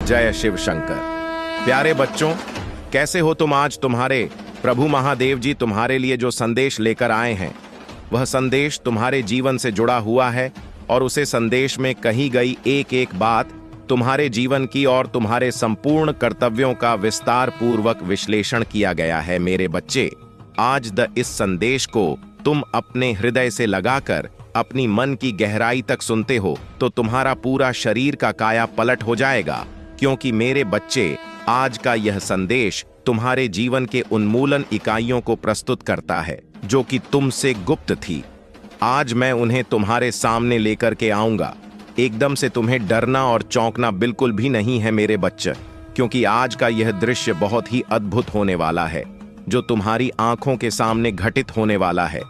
जय शिव शंकर। प्यारे बच्चों, कैसे हो तुम? आज तुम्हारे प्रभु महादेव जी तुम्हारे लिए जो संदेश लेकर आए हैं, वह संदेश तुम्हारे जीवन से जुड़ा हुआ है और उसे संदेश में कही गई एक एक बात तुम्हारे जीवन की और तुम्हारे संपूर्ण कर्तव्यों का विस्तार पूर्वक विश्लेषण किया गया है। मेरे बच्चे, आज इस संदेश को तुम अपने हृदय से लगाकर अपनी मन की गहराई तक सुनते हो तो तुम्हारा पूरा शरीर का काया पलट हो जाएगा, क्योंकि मेरे बच्चे, आज का यह संदेश तुम्हारे जीवन के उन्मूलन इकाइयों को प्रस्तुत करता है जो कि तुमसे गुप्त थी। आज मैं उन्हें तुम्हारे सामने लेकर के आऊंगा। एकदम से तुम्हें डरना और चौंकना बिल्कुल भी नहीं है मेरे बच्चे, क्योंकि आज का यह दृश्य बहुत ही अद्भुत होने वाला है जो तुम्हारी आंखों के सामने घटित होने वाला है।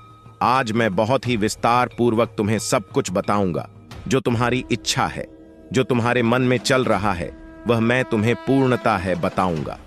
आज मैं बहुत ही विस्तार पूर्वक तुम्हें सब कुछ बताऊंगा। जो तुम्हारी इच्छा है, जो तुम्हारे मन में चल रहा है, वह मैं तुम्हें पूर्णता है बताऊंगा।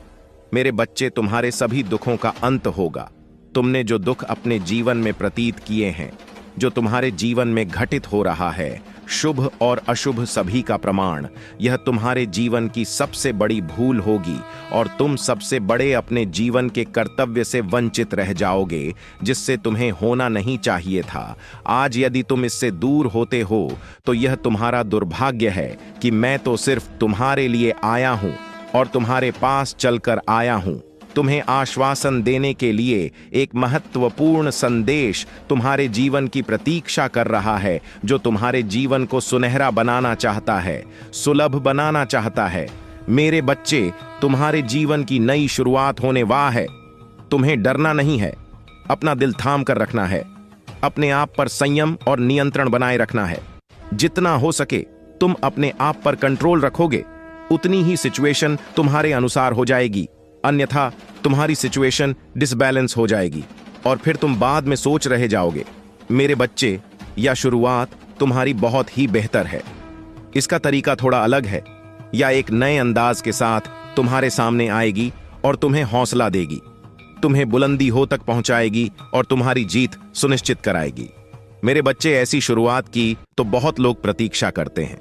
मेरे बच्चे, तुम्हारे सभी दुखों का अंत होगा। तुमने जो दुख अपने जीवन में प्रतीत किए हैं, जो तुम्हारे जीवन में घटित हो रहा है, शुभ और अशुभ सभी का प्रमाण, यह तुम्हारे जीवन की सबसे बड़ी भूल होगी और तुम सबसे बड़े अपने जीवन के कर्तव्य से वंचित रह जाओगे, जिससे तुम्हें होना नहीं चाहिए था। आज यदि तुम इससे दूर होते हो तो यह तुम्हारा दुर्भाग्य है कि मैं तो सिर्फ तुम्हारे लिए आया हूं और तुम्हारे पास चलकर आया हूं। तुम्हें आश्वासन देने के लिए एक महत्वपूर्ण संदेश तुम्हारे जीवन की प्रतीक्षा कर रहा है, जो तुम्हारे जीवन को सुनहरा बनाना चाहता है, सुलभ बनाना चाहता है। मेरे बच्चे, तुम्हारे जीवन की नई शुरुआत होने वाली है। तुम्हें डरना नहीं है, अपना दिल थाम कर रखना है, अपने आप पर संयम और नियंत्रण बनाए रखना है। जितना हो सके तुम अपने आप पर कंट्रोल रखोगे, उतनी ही सिचुएशन तुम्हारे अनुसार हो जाएगी, अन्यथा तुम्हारी सिचुएशन डिसबैलेंस हो जाएगी और फिर तुम बाद में सोच रहे जाओगे। मेरे बच्चे, यह शुरुआत तुम्हारी बहुत ही बेहतर है। इसका तरीका थोड़ा अलग है, या एक नए अंदाज के साथ तुम्हारे सामने आएगी और तुम्हें हौसला देगी, तुम्हें बुलंदी हो तक पहुंचाएगी और तुम्हारी जीत सुनिश्चित कराएगी। मेरे बच्चे, ऐसी शुरुआत की तो बहुत लोग प्रतीक्षा करते हैं,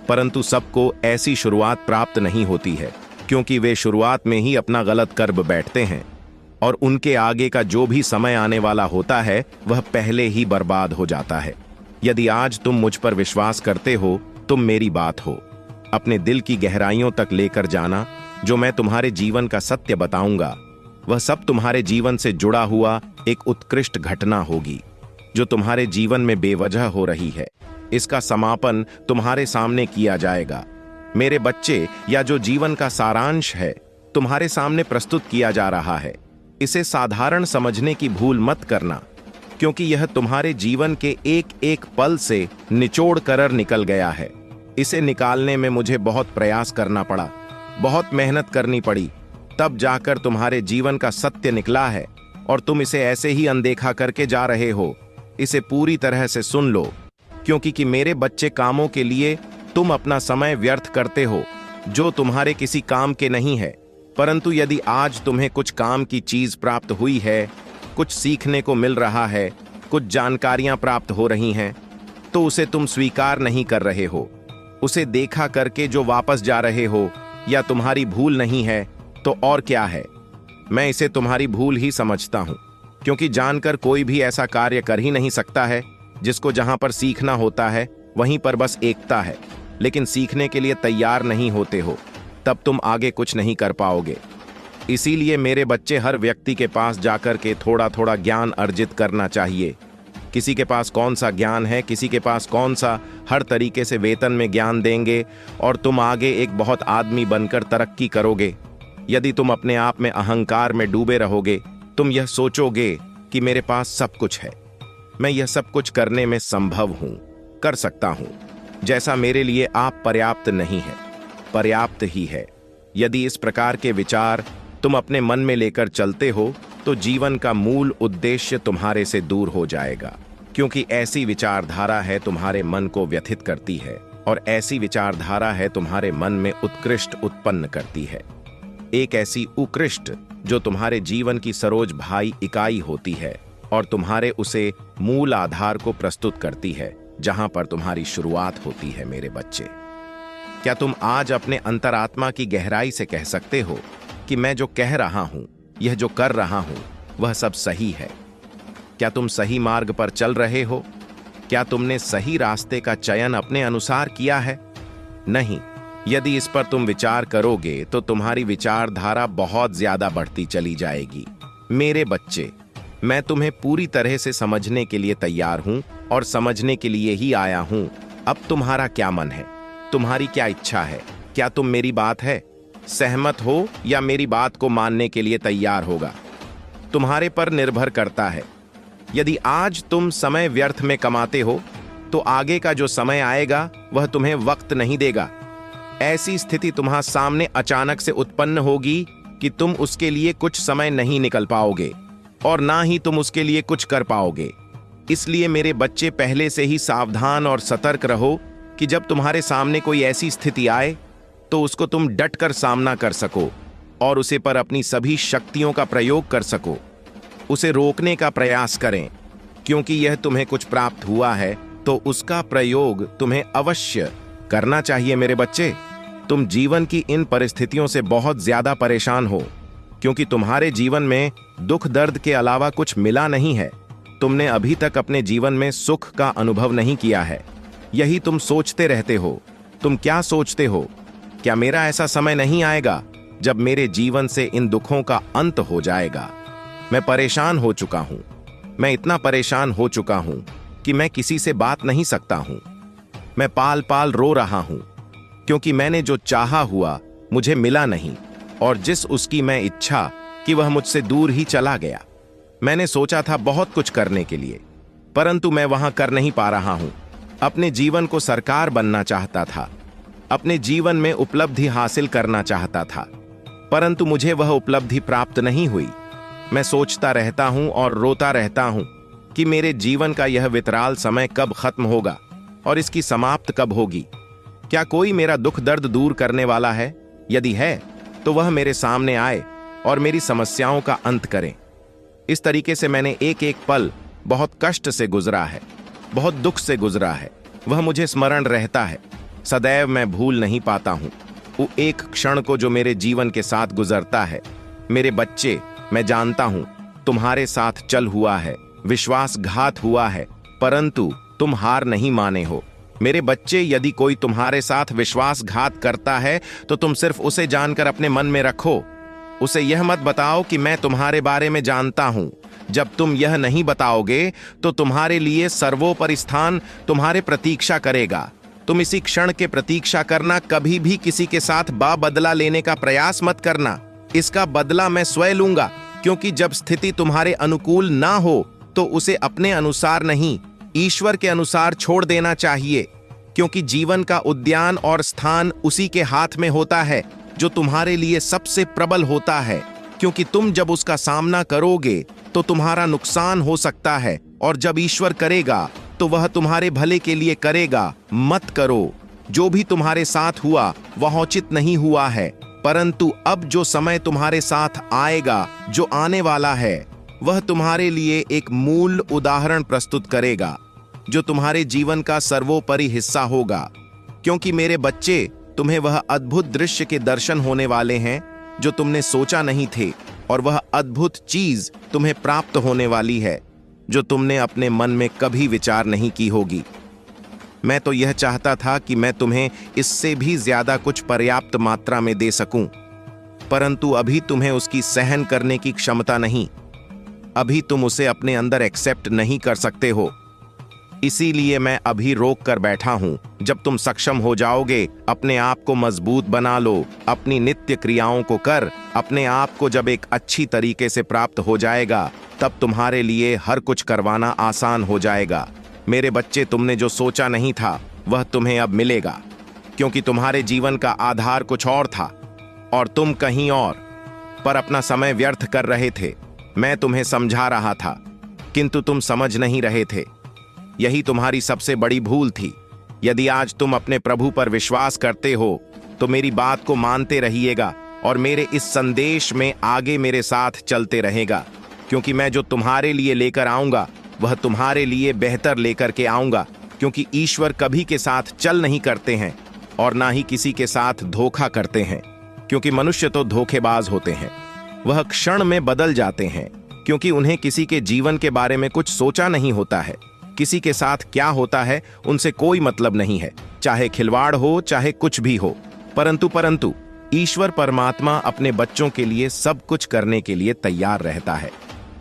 परंतु सबको ऐसी शुरुआत प्राप्त नहीं होती है, क्योंकि वे शुरुआत में ही अपना गलत कर्म बैठते हैं और उनके आगे का जो भी समय आने वाला होता है वह पहले ही बर्बाद हो जाता है। यदि आज तुम मुझ पर विश्वास करते हो, तुम मेरी बात हो अपने दिल की गहराइयों तक लेकर जाना। जो मैं तुम्हारे जीवन का सत्य बताऊंगा, वह सब तुम्हारे जीवन से जुड़ा हुआ एक उत्कृष्ट घटना होगी जो तुम्हारे जीवन में बेवजह हो रही है। इसका समापन तुम्हारे सामने किया जाएगा। मेरे बच्चे, या जो जीवन का सारांश है तुम्हारे सामने प्रस्तुत किया जा रहा है, इसे साधारण समझने की भूल मत करना, क्योंकि यह तुम्हारे जीवन के एक एक पल से निचोड़ कर निकल गया है। इसे निकालने में मुझे बहुत प्रयास करना पड़ा, बहुत मेहनत करनी पड़ी, तब जाकर तुम्हारे जीवन का सत्य निकला है और तुम इसे ऐसे ही अनदेखा करके जा रहे हो। इसे पूरी तरह से सुन लो, क्योंकि मेरे बच्चे, कामों के लिए तुम अपना समय व्यर्थ करते हो जो तुम्हारे किसी काम के नहीं है। परंतु यदि आज तुम्हें कुछ काम की चीज प्राप्त हुई है, कुछ सीखने को मिल रहा है, कुछ जानकारियां प्राप्त हो रही हैं, तो उसे तुम स्वीकार नहीं कर रहे हो। उसे देखा करके जो वापस जा रहे हो, या तुम्हारी भूल नहीं है तो और क्या है। मैं इसे तुम्हारी भूल ही समझता हूं, क्योंकि जानकर कोई भी ऐसा कार्य कर ही नहीं सकता है जिसको जहां पर सीखना होता है वहीं पर बस एकता है, लेकिन सीखने के लिए तैयार नहीं होते हो, तब तुम आगे कुछ नहीं कर पाओगे। इसीलिए मेरे बच्चे, हर व्यक्ति के पास जाकर के थोड़ा थोड़ा ज्ञान अर्जित करना चाहिए। किसी के पास कौन सा ज्ञान है, किसी के पास कौन सा, हर तरीके से वेतन में ज्ञान देंगे और तुम आगे एक बहुत आदमी बनकर तरक्की करोगे। यदि तुम अपने आप में अहंकार में डूबे रहोगे, तुम यह सोचोगे कि मेरे पास सब कुछ है, मैं यह सब कुछ करने में संभव हूं, कर सकता हूं, जैसा मेरे लिए आप पर्याप्त नहीं है, पर्याप्त ही है। यदि इस प्रकार के विचार तुम अपने मन में लेकर चलते हो तो जीवन का मूल उद्देश्य तुम्हारे से दूर हो जाएगा, क्योंकि ऐसी विचारधारा है तुम्हारे मन को व्यथित करती है और ऐसी विचारधारा है तुम्हारे मन में उत्कृष्ट उत्पन्न करती है। एक ऐसी उत्कृष्ट जो तुम्हारे जीवन की सरोज भाई इकाई होती है और तुम्हारे उसे मूल आधार को प्रस्तुत करती है, जहां पर तुम्हारी शुरुआत होती है। मेरे बच्चे, क्या तुम आज अपने अंतरात्मा की गहराई से कह सकते हो कि मैं जो कह रहा हूं, यह जो कर रहा हूं, वह सब सही है? क्या तुम सही मार्ग पर चल रहे हो? क्या तुमने सही रास्ते का चयन अपने अनुसार किया है? नहीं। यदि इस पर तुम विचार करोगे तो तुम्हारी विचारधारा बहुत ज्यादा बढ़ती चली जाएगी। मेरे बच्चे, मैं तुम्हें पूरी तरह से समझने के लिए तैयार हूं और समझने के लिए ही आया हूं। अब तुम्हारा क्या मन है? तुम्हारी क्या इच्छा है? क्या तुम मेरी बात है सहमत हो या मेरी बात को मानने के लिए तैयार होगा? तुम्हारे पर निर्भर करता है। यदि आज तुम समय व्यर्थ में कमाते हो तो आगे का जो समय आएगा वह तुम्हें वक्त नहीं देगा। ऐसी स्थिति तुम्हारे सामने अचानक से उत्पन्न होगी कि तुम उसके लिए कुछ समय नहीं निकल पाओगे और ना ही तुम उसके लिए कुछ कर पाओगे। इसलिए मेरे बच्चे, पहले से ही सावधान और सतर्क रहो कि जब तुम्हारे सामने कोई ऐसी स्थिति आए तो उसको तुम डट कर सामना कर सको और उसे पर अपनी सभी शक्तियों का प्रयोग कर सको। उसे रोकने का प्रयास करें, क्योंकि यह तुम्हें कुछ प्राप्त हुआ है तो उसका प्रयोग तुम्हें अवश्य करना चाहिए। मेरे बच्चे, तुम जीवन की इन परिस्थितियों से बहुत ज्यादा परेशान हो क्योंकि तुम्हारे जीवन में दुख दर्द के अलावा कुछ मिला नहीं है। तुमने अभी तक अपने जीवन में सुख का अनुभव नहीं किया है। यही तुम सोचते रहते हो। तुम क्या सोचते हो? क्या मेरा ऐसा समय नहीं आएगा जब मेरे जीवन से इन दुखों का अंत हो जाएगा? मैं परेशान हो चुका हूं। मैं इतना परेशान हो चुका हूं कि मैं किसी से बात नहीं सकता हूं। मैं पाल पाल रो रहा हूं क्योंकि मैंने जो चाहा हुआ मुझे मिला नहीं और जिस उसकी मैं इच्छा कि वह मुझसे दूर ही चला गया। मैंने सोचा था बहुत कुछ करने के लिए, परंतु मैं वहां कर नहीं पा रहा हूं। अपने जीवन को सरकार बनना चाहता था, अपने जीवन में उपलब्धि हासिल करना चाहता था, परंतु मुझे वह उपलब्धि प्राप्त नहीं हुई। मैं सोचता रहता हूं और रोता रहता हूं कि मेरे जीवन का यह विकराल समय कब खत्म होगा और इसकी समाप्त कब होगी। क्या कोई मेरा दुख दर्द दूर करने वाला है? यदि है तो वह मेरे सामने आए और मेरी समस्याओं का अंत करे। इस तरीके से मैंने एक एक पल बहुत कष्ट से गुजरा है, बहुत दुख से गुजरा है। वह मुझे स्मरण रहता है, सदैव मैं भूल नहीं पाता हूं वो एक क्षण को जो मेरे जीवन के साथ गुजरता है। मेरे बच्चे, मैं जानता हूं तुम्हारे साथ चल हुआ है, विश्वासघात हुआ है, परंतु तुम हार नहीं माने हो। मेरे बच्चे, यदि कोई तुम्हारे साथ विश्वासघात करता है तो तुम सिर्फ उसे जानकर अपने मन में रखो। उसे यह मत बताओ कि मैं तुम्हारे बारे में जानता हूं। जब तुम यह नहीं बताओगे तो तुम्हारे लिए सर्वोपरि स्थान तुम्हारे प्रतीक्षा करेगा। तुम इसी क्षण के प्रतीक्षा करना, कभी भी किसी के साथ बदला लेने का प्रयास मत करना। इसका बदला मैं स्वयं लूंगा, क्योंकि जब स्थिति तुम्हारे अनुकूल ना हो तो उसे अपने अनुसार नहीं, ईश्वर के अनुसार छोड़ देना चाहिए, क्योंकि जीवन का उद्यान और स्थान उसी के हाथ में होता है जो तुम्हारे लिए सबसे प्रबल होता है। क्योंकि तुम जब उसका सामना करोगे तो तुम्हारा नुकसान हो सकता है, और जब ईश्वर करेगा तो वह तुम्हारे भले के लिए करेगा। मत करो। जो भी तुम्हारे साथ हुआ वह उचित नहीं हुआ है, परंतु अब जो समय तुम्हारे साथ आएगा, जो आने वाला है, वह तुम्हारे लिए एक मूल उदाहरण प्रस्तुत करेगा जो तुम्हारे जीवन का सर्वोपरि हिस्सा होगा। क्योंकि मेरे बच्चे, तुम्हें वह अद्भुत दृश्य के दर्शन होने वाले हैं जो तुमने सोचा नहीं थे, और वह अद्भुत चीज तुम्हें प्राप्त होने वाली है जो तुमने अपने मन में कभी विचार नहीं की होगी। मैं तो यह चाहता था कि मैं तुम्हें इससे भी ज्यादा कुछ पर्याप्त मात्रा में दे सकूं, परंतु अभी तुम्हें उसकी सहन करने की क्षमता नहीं। अभी तुम उसे अपने अंदर एक्सेप्ट नहीं कर सकते हो। इसीलिए मैं अभी रोक कर बैठा हूं। जब तुम सक्षम हो जाओगे, अपने आप को मजबूत बना लो, अपनी नित्य क्रियाओं को कर, अपने आप को जब एक अच्छी तरीके से प्राप्त हो जाएगा, तब तुम्हारे लिए हर कुछ करवाना आसान हो जाएगा। मेरे बच्चे, तुमने जो सोचा नहीं था वह तुम्हें अब मिलेगा, क्योंकि तुम्हारे जीवन का आधार कुछ और था और तुम कहीं और पर अपना समय व्यर्थ कर रहे थे। मैं तुम्हें समझा रहा था, किंतु तुम समझ नहीं रहे थे। यही तुम्हारी सबसे बड़ी भूल थी। यदि आज तुम अपने प्रभु पर विश्वास करते हो तो मेरी बात को मानते रहिएगा और मेरे इस संदेश में आगे मेरे साथ चलते रहेगा, क्योंकि मैं जो तुम्हारे लिए लेकर आऊंगा वह तुम्हारे लिए बेहतर लेकर के आऊंगा। क्योंकि ईश्वर कभी के साथ चल नहीं करते हैं, और ना ही किसी के साथ धोखा करते हैं, क्योंकि मनुष्य तो धोखेबाज होते हैं। वह क्षण में बदल जाते हैं, क्योंकि उन्हें किसी के जीवन के बारे में कुछ सोचा नहीं होता है। किसी के साथ क्या होता है उनसे कोई मतलब नहीं है, चाहे खिलवाड़ हो चाहे कुछ भी हो। परंतु ईश्वर परमात्मा अपने बच्चों के लिए सब कुछ करने के लिए तैयार रहता है।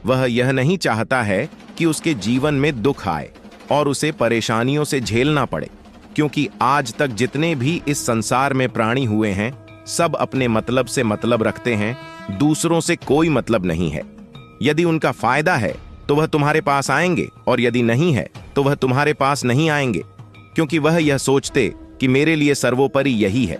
वह यह नहीं चाहता है कि उसके जीवन में दुख आए और उसे परेशानियों से झेलना पड़े, क्योंकि आज तक जितने भी इस संसार में प्राणी हुए हैं सब अपने मतलब से मतलब रखते हैं, दूसरों से कोई मतलब नहीं है। यदि उनका फायदा है तो वह तुम्हारे पास आएंगे, और यदि नहीं है तो वह तुम्हारे पास नहीं आएंगे, क्योंकि वह यह सोचते कि मेरे लिए सर्वोपरि यही है।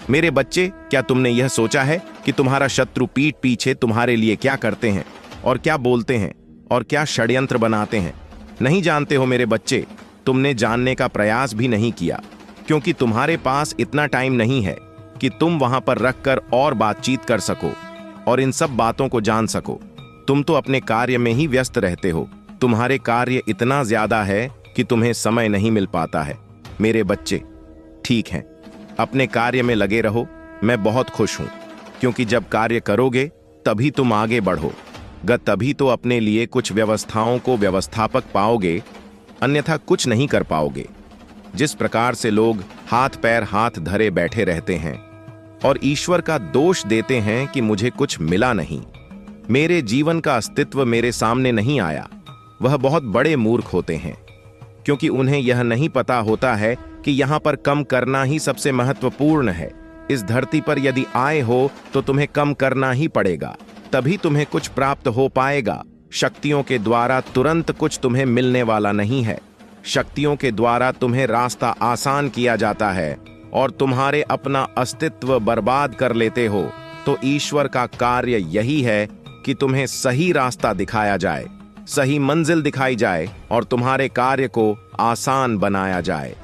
मेरे बच्चे, क्या तुमने यह सोचा है कि तुम्हारा शत्रु पीठ पीछे तुम्हारे लिए क्या करते हैं और क्या बोलते हैं और क्या षड्यंत्र बनाते हैं? नहीं जानते हो मेरे बच्चे, तुमने जानने का प्रयास भी नहीं किया, क्योंकि तुम्हारे पास इतना टाइम नहीं है कि तुम वहां पर रखकर और बातचीत कर सको और इन सब बातों को जान सको। तुम तो अपने कार्य में ही व्यस्त रहते हो। तुम्हारे कार्य इतना ज्यादा है कि तुम्हें समय नहीं मिल पाता है। मेरे बच्चे, ठीक है, अपने कार्य में लगे रहो। मैं बहुत खुश हूं, क्योंकि जब कार्य करोगे तभी तुम आगे बढ़ोगे, तभी तो अपने लिए कुछ व्यवस्थाओं को व्यवस्थापक पाओगे, अन्यथा कुछ नहीं कर पाओगे। जिस प्रकार से लोग हाथ धरे बैठे रहते हैं और ईश्वर का दोष देते हैं कि मुझे कुछ मिला नहीं, मेरे जीवन का अस्तित्व मेरे सामने नहीं आया, वह बहुत बड़े मूर्ख होते हैं, क्योंकि उन्हें यह नहीं पता होता है कि यहाँ पर कम करना ही सबसे महत्वपूर्ण है। इस धरती पर यदि आए हो तो तुम्हें कम करना ही पड़ेगा, तभी तुम्हें कुछ प्राप्त हो पाएगा। शक्तियों के द्वारा तुरंत कुछ तुम्हें मिलने वाला नहीं है। शक्तियों के द्वारा तुम्हें रास्ता आसान किया जाता है और तुम्हारे अपना अस्तित्व बर्बाद कर लेते हो। तो ईश्वर का कार्य यही है कि तुम्हें सही रास्ता दिखाया जाए, सही मंजिल दिखाई जाए और तुम्हारे कार्य को आसान बनाया जाए।